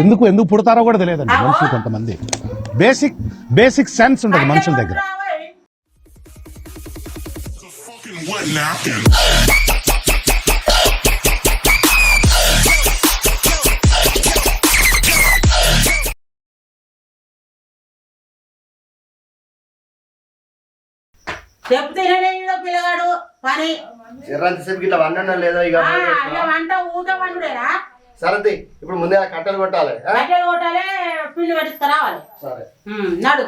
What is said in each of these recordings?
ఎందుకు ఎందుకు పుడతారో కూడా తెలియదండి మనుషులు కొంతమంది. బేసిక్ సెన్స్ ఉంటుంది మనుషుల దగ్గర. చెప్తే పిల్లగాడు పని ఇట్లా వండడం లేదో ఇక వంట ఊట వండుడేనా? సరే ఇప్పుడు ముందే కట్టెలు కొట్టాలి, పిండి పట్టించుకురావాలి. సరే నడు.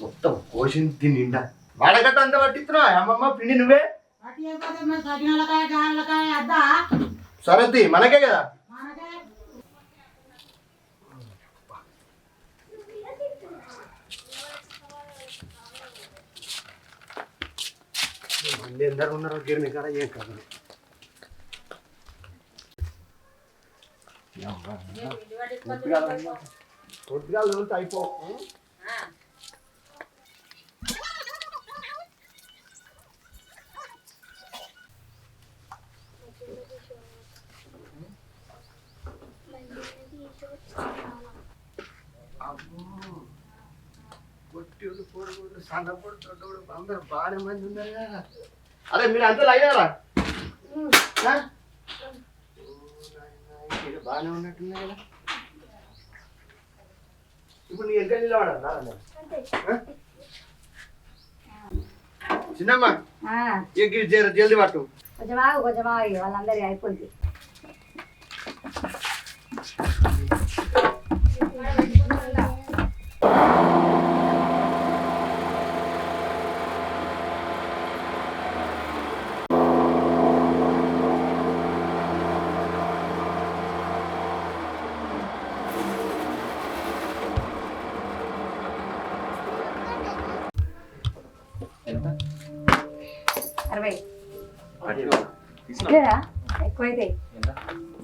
మొత్తం కోసింది నిండా వాడగట్ట అంత పట్టిస్తున్నావు అమ్మమ్మ పిండి నువ్వే. సరే మనకే కదా. మళ్ళీ ఎందరు ఉన్నారు గిరిని కాడ ఏం కాదు. కొద్దిగా అయిపో. కొట్టేళ్ళు పొడుగుళ్ళు సన్నపడు తొడ్డోడు అందరు బాగానే మంది ఉన్నారు కదా. అరే మీరు అంతా అయ్యారా? బాగానే ఉన్నట్టున్నాయి కదా. ఇప్పుడు నీ ఎంత నిలబడాలా చిన్నమ్మా? జల్దీ పట్టు. కొంచెం వాళ్ళందరి అయిపోయింది. ఎక్కువైతే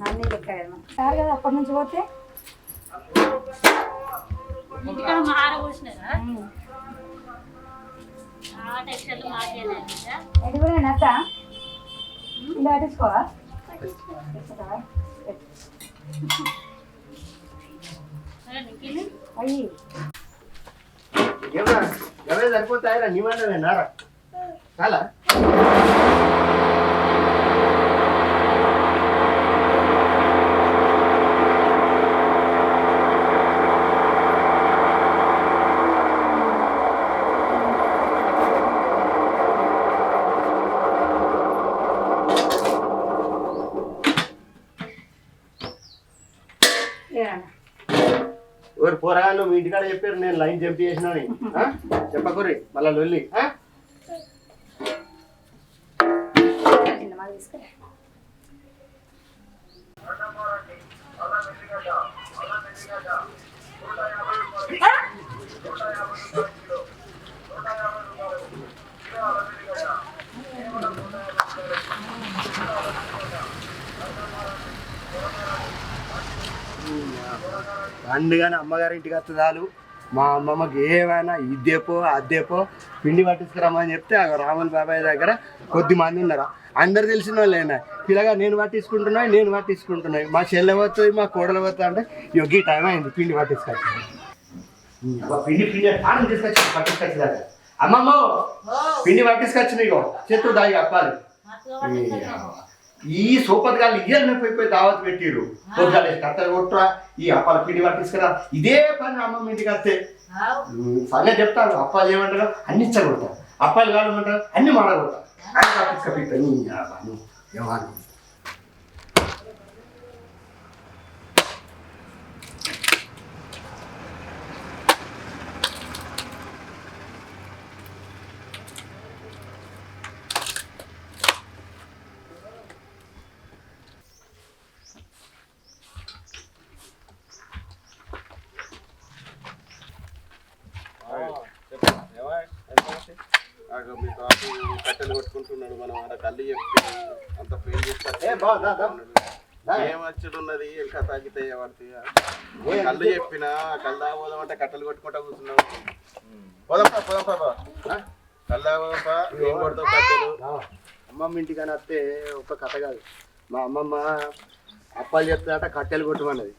అన్నీ లెక్క సార్ కదా అప్పటి నుంచి పోతే నచ్చ ఇలా పట్టించుకోవా? అయ్యి ఎవరే సరిపోతాయరా నీ వాళ్ళవేనారా? చాలా ఎవరు పోరాగాళ్ళు మీ ఇంటికాడ చెప్పారు నేను లైన్ జంప్ చేసినా చెప్పకూరి మళ్ళా లొల్లి. పండుగని అమ్మగారి ఇంటికి వస్తుందాలు మా అమ్మమ్మకి ఏమైనా ఇద్దేపో అద్దేపో పిండి పట్టించుకురమ్మని చెప్తే ఆ రాముల బాబాయ్ దగ్గర కొద్ది మంది ఉన్నారు. అందరు తెలిసిన వాళ్ళేనా పిల్లగా నేను పట్టించుకుంటున్నాయి మా చెల్లె పోతుంది మా కోడలు పోతుంది అంటే ఈ టైం అయింది పిండి పట్టించుకొచ్చి పట్టించుకొచ్చేదాకా అమ్మమ్మ పిండి పట్టించుకొచ్చి నీకు చెట్టు దాగి అప్పాలి. ఈ సోపతిగాళ్ళు ఇయ్యాలని పోయి దావత్ పెట్టిరు. పొద్దుగాలేసి కట్టలు కొట్టురా ఈ అప్పాల పిండి పట్టించుకురా ఇదే పని అమ్మమ్మ ఇంటికి వస్తే సరిగా చెప్తారు. అప్పాలు ఏమంటారు అన్ని ఇచ్చగొడతారు, అప్పాలు కాడమంటారు అన్ని మాడగొడతారు. అని పట్టించుకపోతాను ఏమన్నా మీ బాబు కట్టెలు కొట్టుకుంటున్నాడు, మనం ఆడ కళ్ళు చెప్తే అంత ఫెయిల్ చేస్తారు. ఏం వచ్చుడు ఉన్నది ఇంకా తగ్గితే పడుతుంది. కళ్ళు చెప్పినా కళ్ళు తాగబోదాం అంటే కట్టెలు కొట్టుకుంటా కూర్చున్నావు. పోదాంపా కళ్ళు తాగబోదాంపా, ఏం కొడతావు కట్టెలు. అమ్మమ్మ ఇంటికని వస్తే ఒక కథ కాదు, మా అమ్మమ్మ అప్పాలు చెప్తాట కట్టెలు కొట్టమన్నది.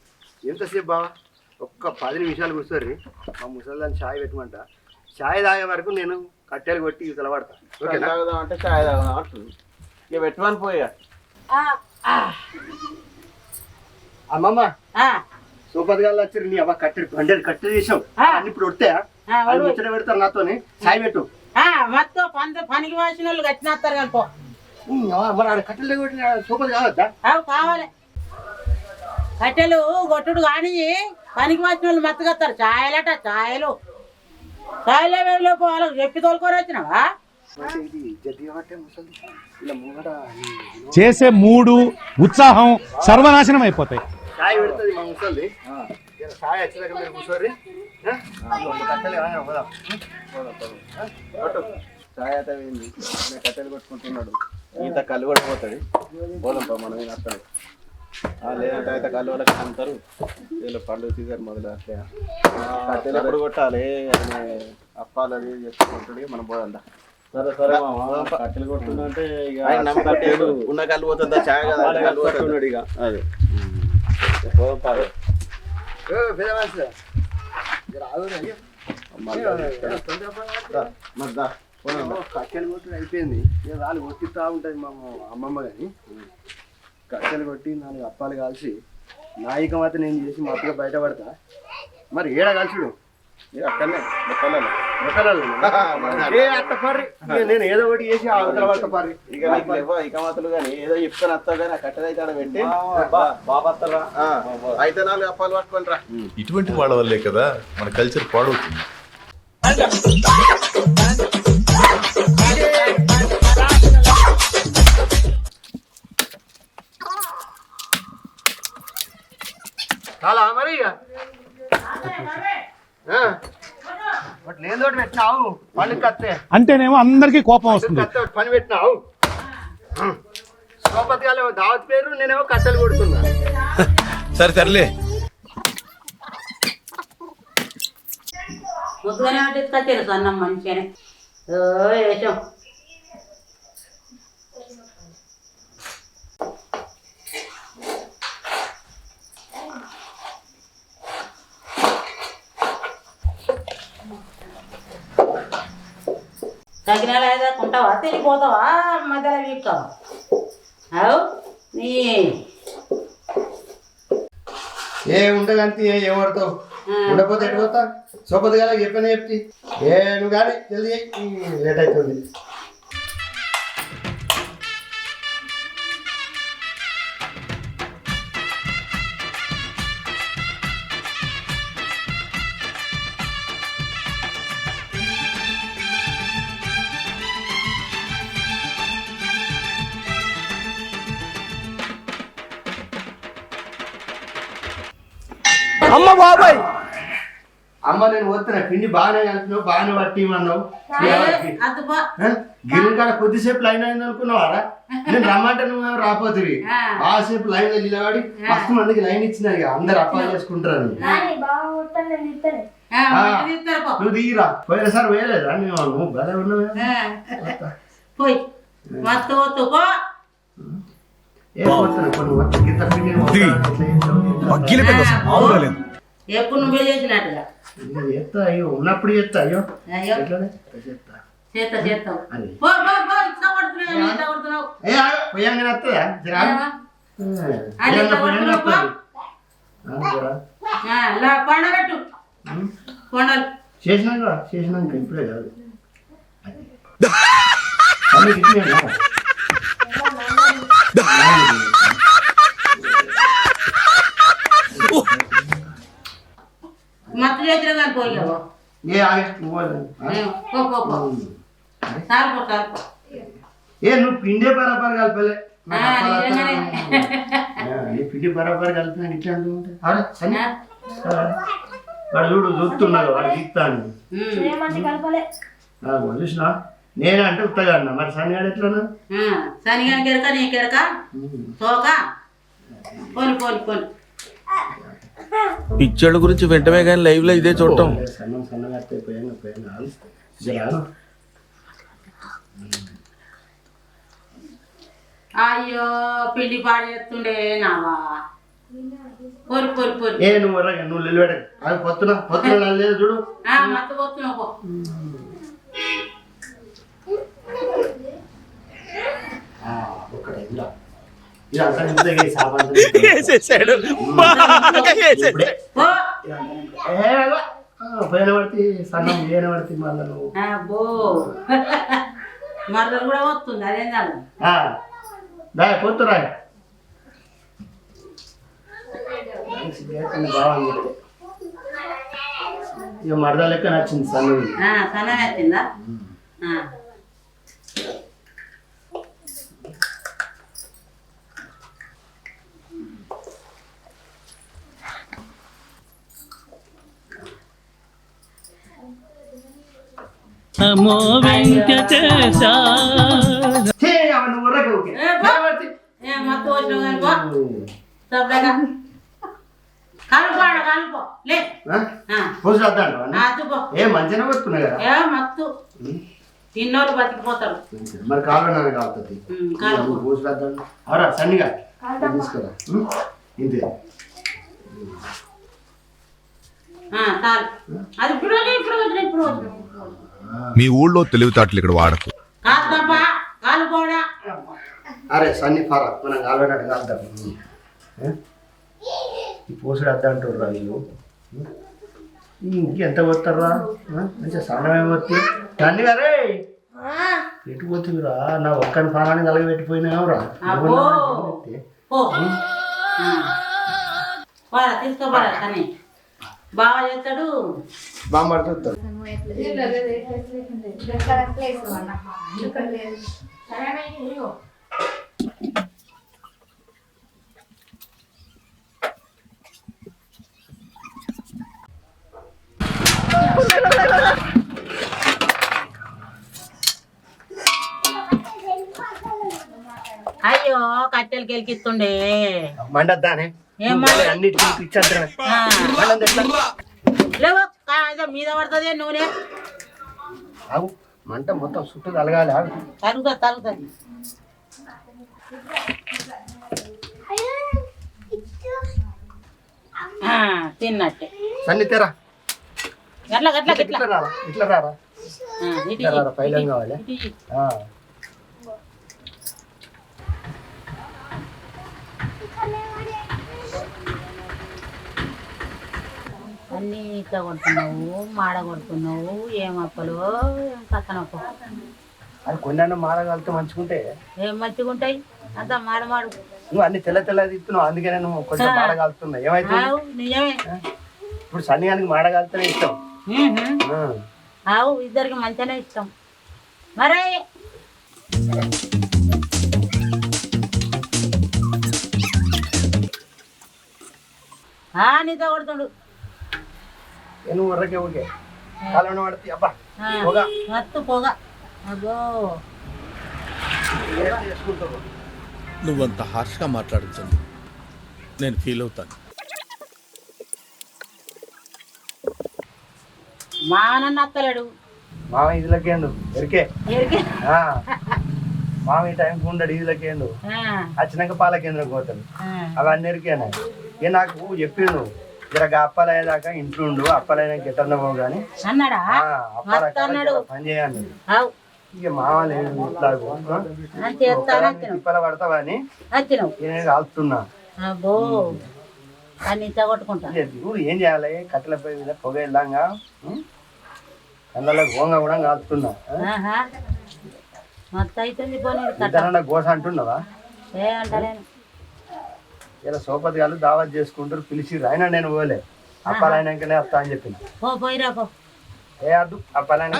ఎంతసేపు బావా ఒక్క 10 నిమిషాలు కూర్చోర్రి, మా ముసలిదాన్ని ఛాయ్ పెట్టమంట. ఛాయ్ తాగే వరకు నేను కట్టెలు కొట్టి ఇతల పడతా. కళ్ళు తాగుదాం అంటే చాయ్ తాగుదాం అంటుంది. ఇక పెట్టమని పోయా. అమ్మమ్మ ఆ, సూపర్గాళ్ళు వచ్చారు, నీ అవ్వ కట్టెలు కట్టెలు చేసాం అన్ని ఇప్పుడు వస్తాయా? వాళ్ళు ముచ్చట పెడతారు నాతోని, ఛాయ్ పెట్టు. మొత్తం పనికి వాసిన వాళ్ళు కట్టినేస్తారు కనుకో. మరి ఆడ కట్టెలు కొట్టిన సూపర్ కావద్దా? అవి కావాలి కట్టెలు కొట్టుడు కానీ పనికి వాసిన వాళ్ళు మెత్తగత్తారు. ఛాయలట ఛాయలు ఛాయలు వాళ్ళకి చెప్పి తోలుకొని వచ్చినావా? అంటే ఇది జడ్డి కాబట్టి ముసలి ఇలా ముంగట చేసే మూడు ఉత్సాహం సర్వనాశనం అయిపోతాయి. ఛాయ్ పెడుతుంది మా ముసలి. ఛాయ్ వచ్చేదాకా మీరు కూర్చోర్రి. కట్టెలు పోదాం. చాయ్ అయితే పోయింది, కట్టెలు కొట్టుకుంటున్నాడు. ఈత కళ్ళు కూడా పోతాడు. పోదాంపా మనం ఏం వస్తాడు. లేదంటే అయితే కళ్ళు వాళ్ళకి అంటారు. వీళ్ళు పండుగ సీజన్ మొదలు అట్లే కట్టెలు ఎప్పుడు కొట్టాలి అని అప్పాలు అది చేసుకుంటాడు. మనం పోదా. సరే సరే కట్టెలు కొడుతుందంటే ఉన్న కళ్ళు పోతుందా చాయ్ కదా కళ్ళు కొట్టున్నాడు. ఇక అది పోదాం. కట్టెలు కొట్టి అయిపోయింది. ఇక వాళ్ళు కొట్టిస్తూ ఉంటుంది మా అమ్మమ్మ. కానీ కట్టెలు కొట్టి 4 అప్పాలు కాల్చి నాయిక మాత్రం నేను చేసి మొత్తగా బయటపడతా. మరి ఏడ కాల్చుడు అక్కడనే నేను ఏదో ఒకటి చేసి అవతల పడతా పర్రి. ఇక మాత్రం కానీ ఏదో చెప్తాను వస్తావు కానీ ఆ కట్టెలు అయితే ఆడ పెట్టి బాబా అయితే 4 అప్పాలు పట్టుకొని రా. ఇటువంటి వాళ్ళ వల్లే కదా మన కల్చర్ పాడవుతుంది. చాలా మరి ఇక నేను తోటి పెట్టినావు పనికి కత్తే అంటేనేమో అందరికీ కోపం వస్తుంది. పని పెట్టినావు. సోపతి గారు దావత్ పేరు, నేనేమో కట్టెలు కొడుతున్నా. సరే సర్లే. ముద్దుగానే తీసుకొచ్చారు సన్నం మంచిగానే వేసాం. తగిన ఉంటావా తెలిపోతావా మధ్యలో వీక్తావా? అవు నీ ఏ ఉండగంతి ఏ పడతావు ఉండకపోతే ఎటు పోతా? సోపతి గారు చెప్పని చెప్తి నువ్వు కానీ జల్దీ లేట్ అవుతుంది. అమ్మ బాబాయ్ అమ్మ నేను పోతున్నా, పిండి బాగానే కలిపినావు, బాగానే పట్టిమన్నావు. గిరిని కాడ కొద్దిసేపు లైన్ అయింది అనుకున్నావారా? నేను రమ్మంటే నువ్వు రాపోతుంది. ఆసేపు లైన్ నిలబడి ఫస్ట్ మందికి లైన్ ఇచ్చినా అందరు అప్పాలు చేసుకుంటారు. నువ్వు దిగిరా. పోయినసారి వేయలేదా నువ్వు? భలే ఉన్నావా? ఏ పోతున్నా కొన్ని గింత పిండి ఎప్పుడు నువ్వే చేసినట్టుగా చేస్తా. అయ్యో ఉన్నప్పుడు చేస్తా. అయ్యో చేస్తా చేస్తావు. పోయాంగానే వస్తుందా? పండగట్టు కొండలు చేసినాక ఇప్పుడే కాదు. మత్తు చేసిన కానీ పోయావు. ఏ నువ్వు పిండే బరాబర్ కలపలే. పిండి బరాబర్ కలిపినా ఇట్లా వాడు చూడు చూస్తున్నాడు వాడు తీస్తాను చూసినా. నేనే అంటే ఉత్తగా అన్నా మరి సన్నిగాడు ఎట్లన్నా శనిగాని కెరక నీ కెరక తోక పోని పోని పోని పిచ్చోళ్ళ గురించి వెంటనే కానీ లైవ్ లో ఇదే చూడటం. సన్నగా పోయాను అయ్యో పిండి పాడు చేస్తుండే నావా పోని పోని పోని ఏ నువ్వు నిలబెడ అది పొత్తున లేదు చూడు మత్తు పోతున్నావు పో ఒకటే ఇలా ఇది అంతా ఇంతగా సామాన్ వేసేసాడు బాగా వేసేసాడు. పో పైన పడితే సన్నం ఏన పడితే మళ్ళీ నువ్వు అబ్బో మరదలు కూడా వస్తుంది అదేం కాదు దాయ పొత్తురా బాగుంది ఇక మరద లెక్క నచ్చింది సన్నం సన్నం వచ్చిందా నమో వెంకటేశ. మత్తు వచ్చినావు కానీ పో సబ్లేగా కలుపు కలుపు లే అద్దుకో ఏ మంచిగా వస్తున్నాయి కదా ఏ మత్తు తిన్నోళ్ళు బతికిపోతారు మరి కావాలన్నా కావుతుంది కలుపు పోసుకొద్దాం అవరా సన్నిగా తీసుకురా ఇంతే చాలు అది ఇప్పుడు వచ్చిన ఇప్పుడు వచ్చిన మీ ఊళ్ళో తెలివితేటలు ఇక్కడ వాడకు. కాదు తప్ప కాలుపోడా అరే సన్ని ఫారా మనం కావాలన్నట్టు కాలుద్దాం ఈ పోసుడు అద్దా అంటారు వీళ్ళు ఇంకెంత పోతారా మంచిగా సన్నమే పోతే సన్ని గారే ఎటు పోతుందిరా నా ఒక్కని ఫారాన్ని కలిగి పెట్టిపోయినావురా తీసుకోబడా కానీ బాగా చేస్తాడు బాగా పడుతుంది అయ్యో కట్టెలు కెలికిస్తుండే మండద్దానే అన్నిటికీ పిచ్చంతరమే లేవు మీద పడుతుంది నూనె ఆగు మంట మొత్తం చుట్టూ తలగాలి ఆగు తరుగుతుంది తరుగుతుంది తిన్నట్టే సన్ని తెరా గట్ల గట్ల గట్ల ఇట్లా రారా ఇట్లా రారా ఇట్లా రారా పైలం కావాలి అన్నీ ఇట్లా కొడుతున్నావు మాడ కొడుతున్నావు ఏం అప్పలు ఏం కథనప్పు అది కొన్ని మాడగలితే మంచుకుంటే ఏం మంచిగా ఉంటాయి అంతా మాడమాడు నువ్వు అన్ని తెల్ల తిప్పుతున్నావు అందుకనే నువ్వు కొంచెం మాడగలుతున్నావు ఏమైతుంది నిజమే ఇప్పుడు సన్నిగానికి మాడగలుతూనే ఇష్టం ఆవు ఇద్దరికి మంచిగానే ఇష్టం మరే నీతో కొడుతుండు నువ్వు వర్రకే ఓకే కాలంలో పడుతుంది అబ్బా పొగ మత్తు పొగ అబ్బో చేసుకుంటావు నువ్వంత హార్ష్గా మాట్లాడుతుంది నేను ఫీల్ అవుతాను. మానన్న అత్తలేడు మామ ఇదిలకేండు ఎరికే ఎరికే మామ ఈ టైంకి ఉండడు ఇదిలకేండు వచ్చినాక పాల కేంద్రం పోతాడు అవన్నీ ఎరికేనా ఇక నాకు చెప్పిండు జరగా అప్పాలయ్యేదాకా ఇంట్లో ఉండు అప్పాలైనా గిట్టర్న పోవు కానీ అన్నాడా పని చేయండి ఇక మామ లేదు తిప్పల పడతావా అని నేను కాలుతున్నా అబ్బో అన్ని కొట్టుకుంటా నువ్వు ఏం చేయాలి కట్టెల పొయ్యి మీద పొగ వెళ్ళాగా కళ్ళలో గోంగ కూడా కాలుతున్నా మొత్తం అవుతుంది గోస అంటున్నావా ఏ అంటలేను ఇలా సోపతి గారు దావత్ చేసుకుంటారు పిలిచిర్రు అయినా నేను పోలే అప్పాలైనాకనే వస్తా అని చెప్పిన పోయిరా పో ఏ అద్దు అప్పాలైనా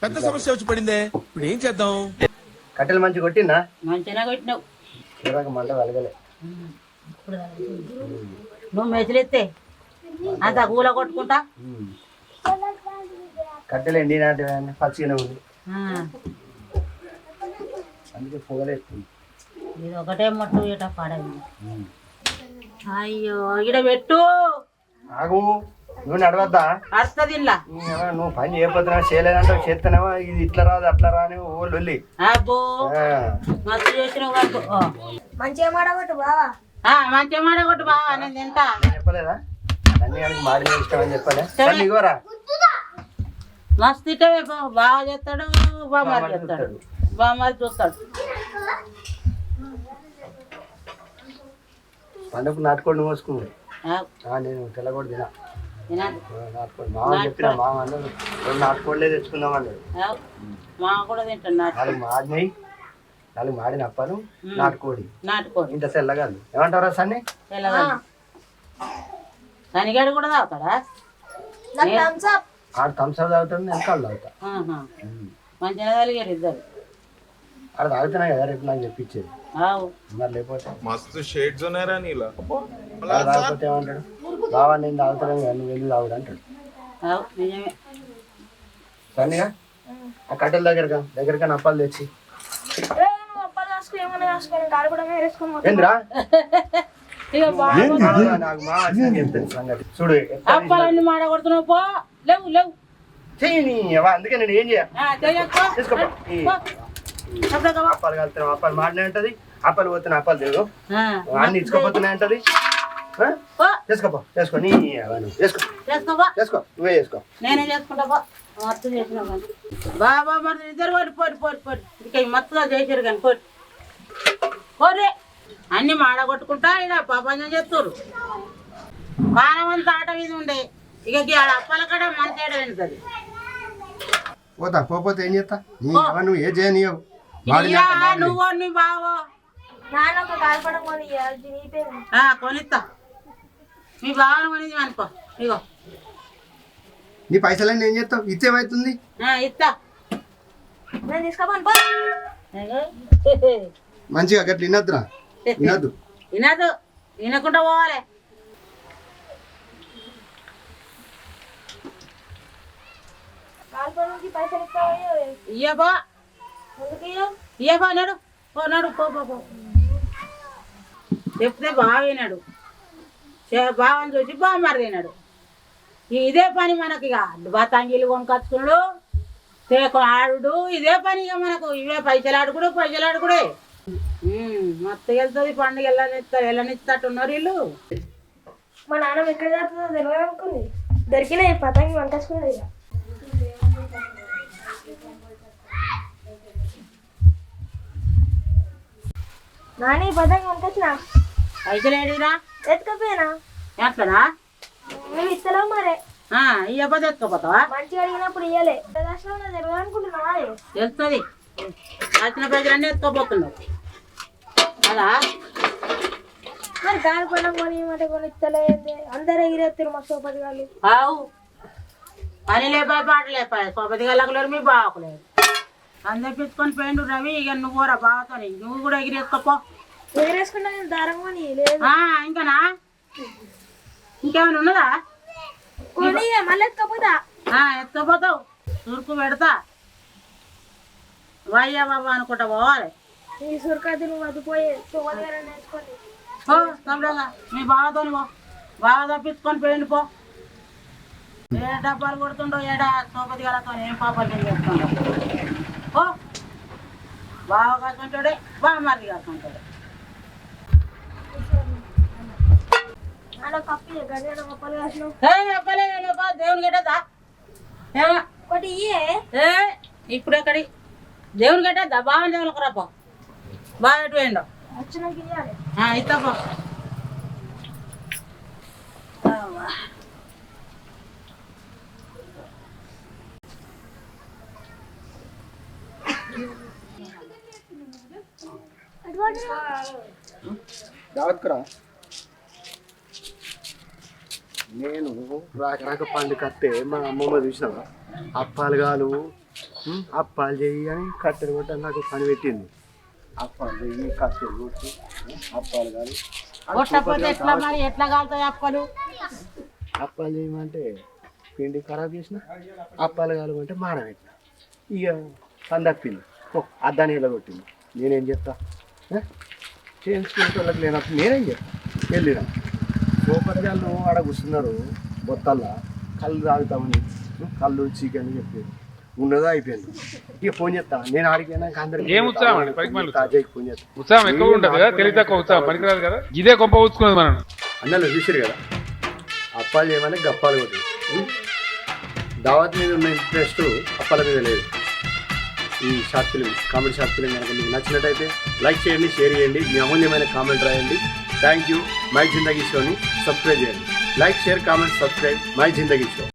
పెద్ద సమస్య వచ్చి పడిందే ఇప్పుడు ఏం చేద్దాం? కట్టెలు మంచి కొట్టిందా మంచిగా కొట్టినావు చూడక మంట కలగలే నువ్వు మెసిలెత్తే అంత కూల కొట్టుకుంటా కట్టెలు ఎండి నాటి పచ్చిగానే ఉంది అందుకే పొగలేస్తుంది. ఇది ఒకటే మొట్టు ఇట పడైంది. అయ్యో ఇడ పెట్టు. ఆగు, నువ్వు నడవద్దా? అడుస్తుంది ఇలా. నువ్వు పని చేయబోతున్నా చేయలేదంటే చేస్తున్నావా? ఇది ఇట్లా రాదు అట్లా రాని ఓ లొల్లి. అబ్బో మస్తు చేసినావు కాదు. మంచిగా మాడగొట్టు బావా. మంచిగా మాడగొట్టు బావా, నేను తింటా. చెప్పలేదా? అన్ని వాడికి మాడి ఇష్టం అని చెప్పలే. సరే ఇగోరా. మస్తు ఇట్టవే బాగా చేస్తాడు, బామ్మారి చేస్తాడు, బామ్మారి చూస్తాడు. పండుగ నాటుకోండి మోసుకుంది. నేను తెల్లగొడ్డు తినా. నాటుకోండి మామ చెప్పిన, మామ అన్నాడు 2 నాటుకోళ్ళే తెచ్చుకుందాం అన్నాడు. మా కూడా తింటాడు. 4 మాడినాయి, 4 మాడిన అప్పలు, నాటుకోడి. నాటుకోడి ఇంత తెల్లగాదు. ఏమంటారా సన్ని? తెల్లగా శనిగాడు కూడా తాగుతాడా? ఆడు థమ్స్అప్ తాగుతాడు, నేను కళ్ళు తాగుతా. మంచిగా తాగారు ఇద్దరు. ఆడ తాగుతున్నాయి కదా రేపు నాకు చెప్పించేది. ఆవు మరి లేకపోతే మస్తు షేడ్స్ ఉన్నారా నీలా? తాగిపోతే ఏమంటాడు? బావా నేను తాగుతాను కానీ నువ్వు వెళ్ళి తాగుడు అంటాడు. ఆవు నిజమే. సన్నిగా ఆ కట్టెల దగ్గరగా అప్పాలు తెచ్చి ఏంద్రా ఇక నాకు మా చెప్తాను సంగతి చూడు. అప్పాలన్నీ మాడగొడుతున్నావు పో. లేవు లేవు అందుకే నేను ఏం చేయాలి? తీసుకోపో. అప్పాలు కలుతున్నావు, అప్పాలు మాడినే ఉంటది. అప్పాలు పోతున్నా అప్పాలు తిరుగు అన్ని ఇచ్చుకోపోతున్నాయి అంటది. చేసుకోపో, చేసుకో. నీ చేసుకో, నువ్వే చేసుకో. నేనే చేసుకుంటా పో. మత్తు చేసినావు కానీ బాబా మరి ఇద్దరు పోటీ పోటీ పోటీ పోటీ ఇంకా మత్తుగా చేసారు కానీ పోటీ పోరే. అన్ని మాడగొట్టుకుంటా ఇక ప్రపంచం చేస్తారు. పానం అంతా ఆట మీద ఉండే ఇక ఆడ అప్పాల కడ మన తేడ వింటది. పోతా పోతే ఏం చేస్తా? నువ్వు ఏ చేయనియవు. నువ్వు నీ బావో కొనిస్తా. మీ బావను కొనిది అనుకో. ఇగో నీ పైసలన్నీ ఏం చేస్తావు? ఇచ్చేమవుతుంది? ఇస్తా. మంచిగా గట్ల వినద్దురా, వినద్దు. వినదు, వినకుండా పోవాలి. ఇయ్యబో ఇయ్యబో నడు నడు పో పో. చెప్తే బాగా వినాడు. బావని చూసి బాగా మరిదినాడు. ఇదే పని మనకి ఇక బతాంగీలు కొనుకొచ్చుకున్నాడు, తేక ఆడు, ఇదే పని ఇక మనకు. ఇవే పైసలు ఆడుకుడే. మొత్తం వెళ్తుంది పండుగ వెళ్ళనిస్తట్టున్నారు వీళ్ళు. మా నాన్న ఎక్కడ జరుగుతుందో తెలియదు అనుకుంది. దొరికిన పతంగి వంటేసుకున్నాడు. ఇక నాని పతంగి వంటేసిన పైసలు ఏడిరా ఎత్తుకపోయినా ఎట్లనా? మేము ఇస్తలేవు మరే. ఇవ్వకపోతే ఎత్తుకోపోతావా? మంచిగా అడిగినప్పుడు ఇయ్యలే. దర్శనం తెలియదు అనుకుంటున్నావా? తెలుస్తుంది. వచ్చిన పైసలన్నీ ఎత్తుకోపోతున్నావు అలా. మరి దాని పనం కొని మాట కొని ఇస్తలేదు. అందరూ ఎగిరేస్తారు మా సోపతి వాళ్ళు. ఆవు పని లేపాయి పాట లేపాయి. సోపతి గల్లకులేరు, మీ బావకులేరు. అందరు పిచ్చుకొని పోయిండు రవి. ఇక నువ్వు రా బావతో, నువ్వు కూడా ఎగిరేసుకోపో. ఎగిరేసుకున్నా దారం కొని లేదు. ఇంకానా? ఇంకేమైనా ఉన్నదా? కొని మళ్ళీ ఎత్తుకపోతా. ఎత్తుకపోతావు, చురుకు పెడతా. వయ్యా బాబా అనుకుంటా పోవాలి. ఈ సురకాతి నువ్వు అదిపోయి సోపతి గారు నేర్చుకోండి. తమ్ముడుగా మీ బావతో బాగా తప్పించుకొని పోయిండు పో. ఏ డబ్బాలు కొడుతుండో ఏడా సోపతి గారితో ఏం పాపలు చేస్తుండో. ఓ బావ కాసుకుంటాడే, బాగా మరిది కాసుకుంటాడు. దేవుని గట్టేద్దా? ఒకటి ఇప్పుడు ఎక్కడి దేవుని గట్టేద్దా? బాగా దేవునికి రాపో. బాగా ఎటు పోయిండో వచ్చినాక ఇయ్యాలి. ఇస్తాపో. దావత్కురా. నేను రాక పండుగ కట్టే మా అమ్మమ్మ చూసినావా? అప్పాలు కాలు, అప్పాలు చెయ్యి అని కట్టెలు కొట్టని నాకు పని పెట్టింది. అప్పాలు చెయ్యి, కట్టెలు కొట్టి, అప్పాలు కాదు. కొట్టకపోతే ఎట్లా మరి? ఎట్లా కాలుతాయి అప్పలు? అప్పాలు చేయమంటే పిండి ఖరాబ్ చేసిన, అప్పాలు కాలమంటే మాడబెట్టిన. ఇక సందప్పింది అద్దాన్ని ఇలా కొట్టింది. నేనేం చెప్తా చేయించుకునే వాళ్ళకి లేనప్పుడు నేనేం చెప్తా. వెళ్ళినా సోపర్గాళ్ళు ఆడ కూర్చున్నారు బొత్తల్లా కళ్ళు తాగుతామని కళ్ళు చికెన్ చెప్పేది ఉన్నదో అయిపోయింది. ఇక ఫోన్ చేస్తా నేను ఆడిపోయినాక అందరికి అజయ్కి ఫోన్ చేస్తా. ఉత్సాహం ఎక్కువ ఉంటుంది కదా, తెలివి తక్కువ ఉత్సాహం పనికిరాదు కదా. ఇదే గొప్ప ఊచుకున్నది మనం. అందరూ చూసారు కదా అప్పాలు చేయమని గప్పాలు కొట్టి దావత్ మీద ఉన్న ఇంట్రెస్ట్ అప్పాల మీద లేదు. ఈ short film comedy short film కనుక మీకు నచ్చినట్టయితే లైక్ చేయండి, షేర్ చేయండి, మీ అమూల్యమైన కామెంట్ రాయండి. Thank you. మై జిందగీ షోని సబ్స్క్రైబ్ చేయండి. Like, share, comment, subscribe my Zindagi show.